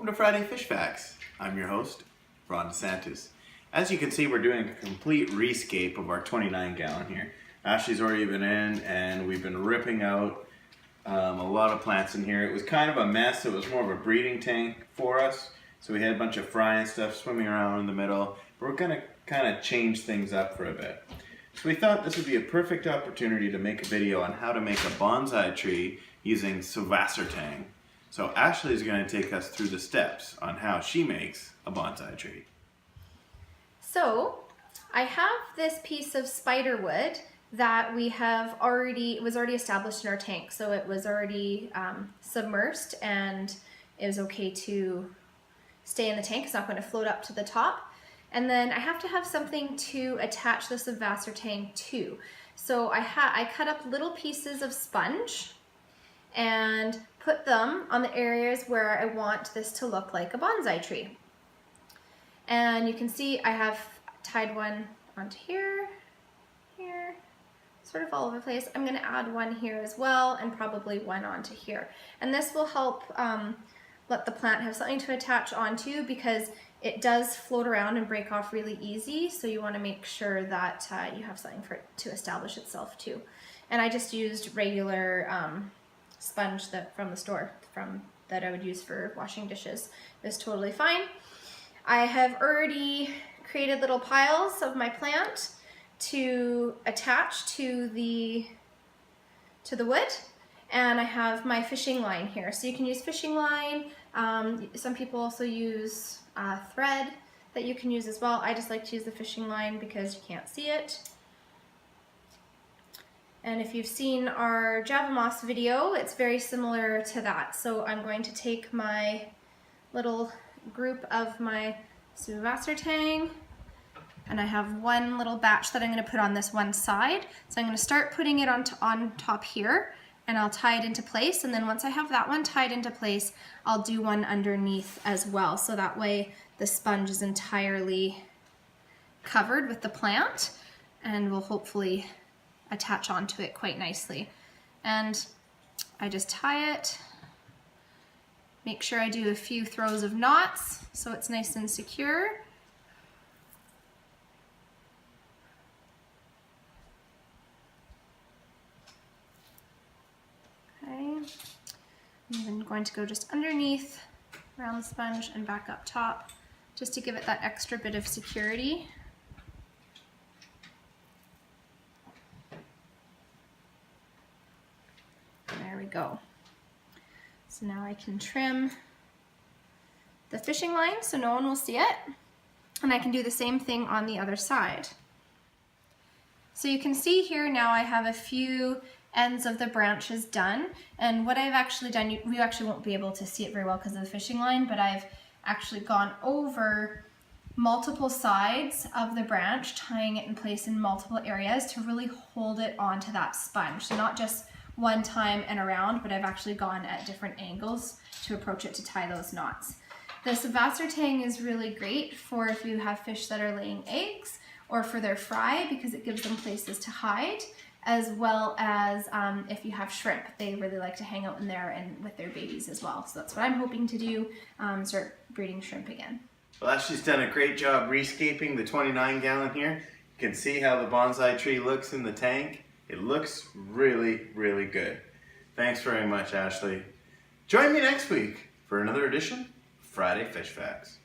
Welcome to Friday Fish Facts. I'm your host, Ron DeSantis. As you can see, we're doing a complete rescape of our 29 gallon here. Ashley's already been in and we've been ripping out a lot of plants in here. It was kind of a mess. It was more of a breeding tank for us. So we had a bunch of fry and stuff swimming around in the middle. But we're gonna kind of change things up for a bit. So we thought this would be a perfect opportunity to make a video on how to make a bonsai tree using Subwassertang. So Ashley is going to take us through the steps on how she makes a bonsai tree. So I have this piece of spider wood that it was already established in our tank. So it was already submersed and it was okay to stay in the tank. It's not going to float up to the top. And then I have to have something to attach the Subwassertang to. So I cut up little pieces of sponge and put them on the areas where I want this to look like a bonsai tree. And you can see I have tied one onto here, sort of all over the place. I'm going to add one here as well and probably one onto here. And this will help let the plant have something to attach onto because it does float around and break off really easy. So you want to make sure that you have something for it to establish itself too. And I just used regular sponge from the store that I would use for washing dishes. It's totally fine. I have already created little piles of my plant to attach to the wood, and I have my fishing line here. So you can use fishing line. Some people also use thread that you can use as well. I just like to use the fishing line because you can't see it. And if you've seen our Java moss video, it's very similar to that. So I'm going to take my little group of my Subwassertang, and I have one little batch that I'm going to put on this one side. So I'm going to start putting it on top here, and I'll tie it into place. And then once I have that one tied into place, I'll do one underneath as well. So that way the sponge is entirely covered with the plant and will hopefully attach onto it quite nicely. And I just tie it, make sure I do a few throws of knots so it's nice and secure. Okay, I'm then going to go just underneath around the sponge and back up top just to give it that extra bit of security. There we go. So now I can trim the fishing line so no one will see it. And I can do the same thing on the other side. So you can see here now I have a few ends of the branches done. And what I've actually done, you actually won't be able to see it very well because of the fishing line, but I've actually gone over multiple sides of the branch, tying it in place in multiple areas to really hold it onto that sponge. So not just one time and around, but I've actually gone at different angles to approach it to tie those knots. The Subwassertang is really great for if you have fish that are laying eggs or for their fry because it gives them places to hide, as well as if you have shrimp. They really like to hang out in there and with their babies as well. So that's what I'm hoping to do, start breeding shrimp again. Well, Ashley's done a great job rescaping the 29 gallon here. You can see how the bonsai tree looks in the tank. It looks really, really good. Thanks very much, Ashley. Join me next week for another edition of Friday Fish Facts.